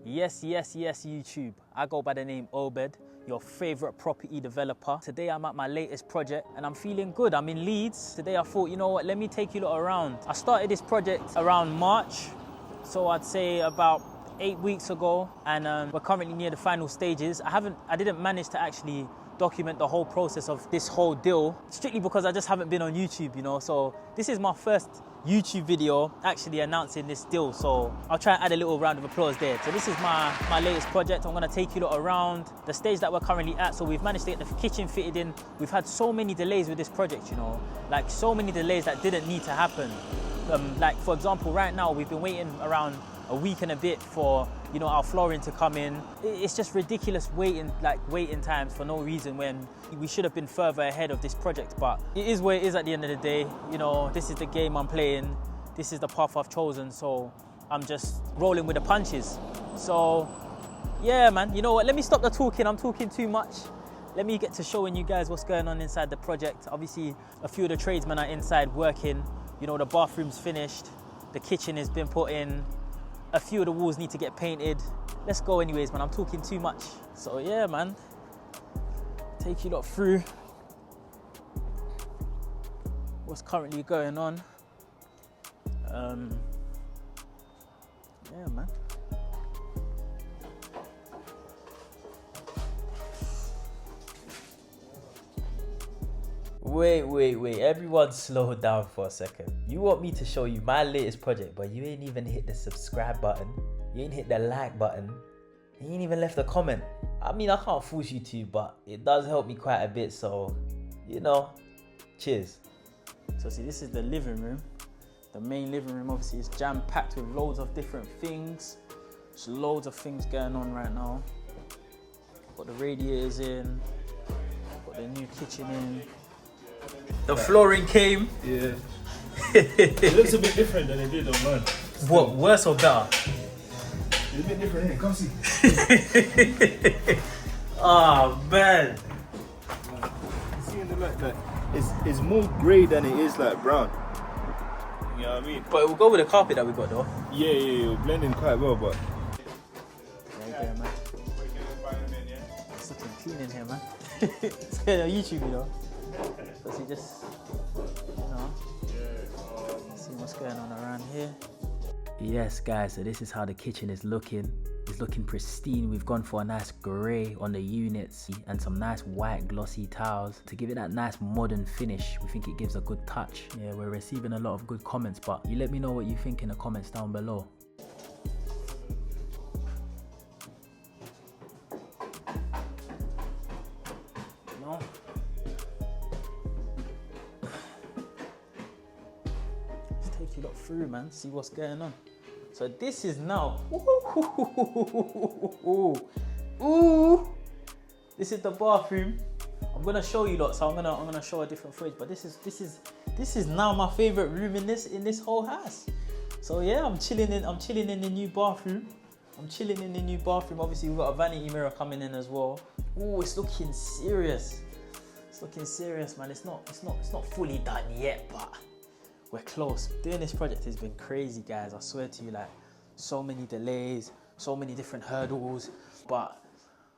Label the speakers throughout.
Speaker 1: Yes, YouTube. I go by the name Obed, your favorite property developer. Today I'm at my latest project and I'm feeling good. I'm in Leeds. Today I thought, you know what, let me take you lot around. I started this project around March, so I'd say about 8 weeks ago, and we're currently near the final stages. I didn't manage to actually document the whole process of this whole deal, strictly because I just haven't been on YouTube, you know. So this is my first YouTube video actually announcing this deal, so I'll try and add a little round of applause there. So this is my latest project. I'm gonna take you lot around the stage that we're currently at. So we've managed to get the kitchen fitted in. We've had so many delays with this project, you know, like so many delays that didn't need to happen. Like for example, right now we've been waiting around a week and a bit for, you know, our flooring to come in. It's just ridiculous waiting times for no reason when we should have been further ahead of this project. But it is where it is at the end of the day. You know, this is the game I'm playing. This is the path I've chosen. So I'm just rolling with the punches. So yeah, man, you know what? Let me stop the talking. I'm talking too much. Let me get to showing you guys what's going on inside the project. Obviously, a few of the tradesmen are inside working. You know, the bathroom's finished. The kitchen has been put in. A few of the walls need to get painted. Let's go anyways, man. I'm talking too much. So yeah, man. Take you lot through what's currently going on. Yeah, man. Wait. Everyone slow down for a second. You want me to show you my latest project, but you ain't even hit the subscribe button. You ain't hit the like button. You ain't even left a comment. I mean, I can't force you to, but it does help me quite a bit. So, you know, cheers. So see, this is the living room. The main living room obviously is jam-packed with loads of different things. There's loads of things going on right now. Got the radiators in. Got the new kitchen in. The flooring came.
Speaker 2: Yeah. It looks a bit different than it did online.
Speaker 1: What, worse or better?
Speaker 2: It's a bit different here, come see.
Speaker 1: Oh man.
Speaker 2: You see in the light, like, it's more grey than it is like brown. You know what I mean?
Speaker 1: But it will go with the carpet that we got though.
Speaker 2: Yeah, it'll blend in quite well, but...
Speaker 1: Yeah, man. It's looking clean in here, man. It's good on YouTube, you know. So you just, you know, see what's going on around here. Yes, guys, so this is how the kitchen is looking. It's looking pristine. We've gone for a nice grey on the units and some nice white glossy tiles to give it that nice modern finish. We think it gives a good touch. Yeah, we're receiving a lot of good comments, but you let me know what you think in the comments down below. Take you lot through, man, see what's going on. So this is now, ooh, this is the bathroom. I'm gonna show you lot, so I'm gonna show a different fridge, but this is now my favorite room in this whole house. So yeah, I'm chilling in the new bathroom. Obviously we've got a vanity mirror coming in as well. Ooh, it's looking serious. It's looking serious, man. It's not fully done yet, but we're close. Doing this project has been crazy, guys. I swear to you, like, so many delays, so many different hurdles, but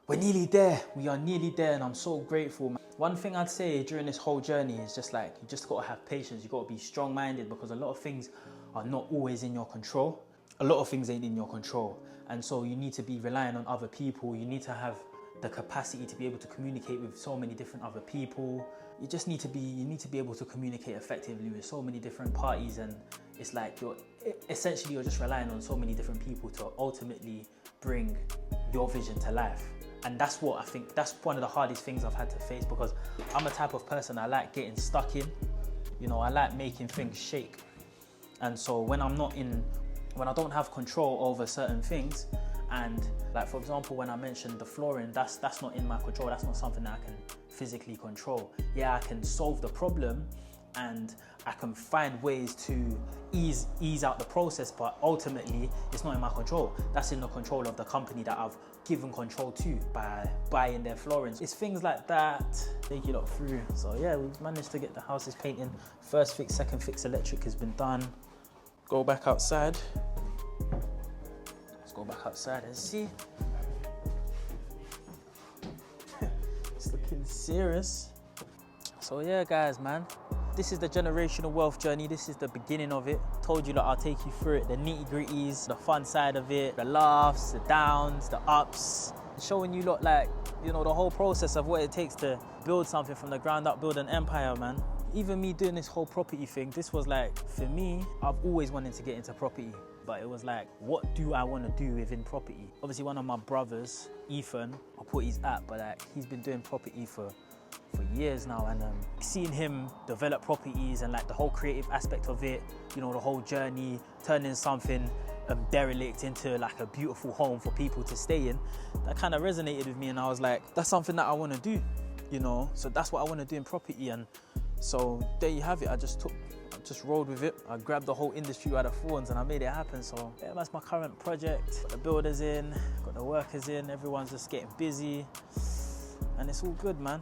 Speaker 1: we're nearly there. We are nearly there, and I'm so grateful, man. One thing I'd say during this whole journey is just like, you just gotta have patience. You gotta be strong-minded, because a lot of things are not always in your control. A lot of things ain't in your control, and so you need to be relying on other people. You need to have the capacity to be able to communicate with so many different other people. You need to be able to communicate effectively with so many different parties, and it's like you're just relying on so many different people to ultimately bring your vision to life. And that's what I think, that's one of the hardest things I've had to face, because I'm a type of person, I like getting stuck in, you know, I like making things shake. And so when I don't have control over certain things, and like for example, when I mentioned the flooring, that's not in my control. That's not something that I can physically control. Yeah, I can solve the problem and I can find ways to ease out the process, but ultimately it's not in my control. That's in the control of the company that I've given control to by buying their flooring. It's things like that. Take you lot through. So yeah, we've managed to get the houses painting. First fix, second fix electric has been done. Go back outside. Let's go back outside and see. It's looking serious. So yeah, guys, man, this is the generational wealth journey. This is the beginning of it. Told you that I'll take you through it, the nitty-gritties, the fun side of it, the laughs, the downs, the ups, showing you lot, like, you know, the whole process of what it takes to build something from the ground up, build an empire, man. Even me doing this whole property thing, this was like, for me, I've always wanted to get into property, but it was like, what do I want to do within property? Obviously, one of my brothers, Ethan, I'll put his app, but like, he's been doing property for years now, and seeing him develop properties and like the whole creative aspect of it, you know, the whole journey, turning something derelict into like a beautiful home for people to stay in, that kind of resonated with me, and I was like, that's something that I want to do, you know, so that's what I want to do in property. And so there you have it. I just rolled with it. I grabbed the whole industry by the thorns and I made it happen. So yeah, that's my current project. Got the builders in, got the workers in, everyone's just getting busy, and it's all good, man.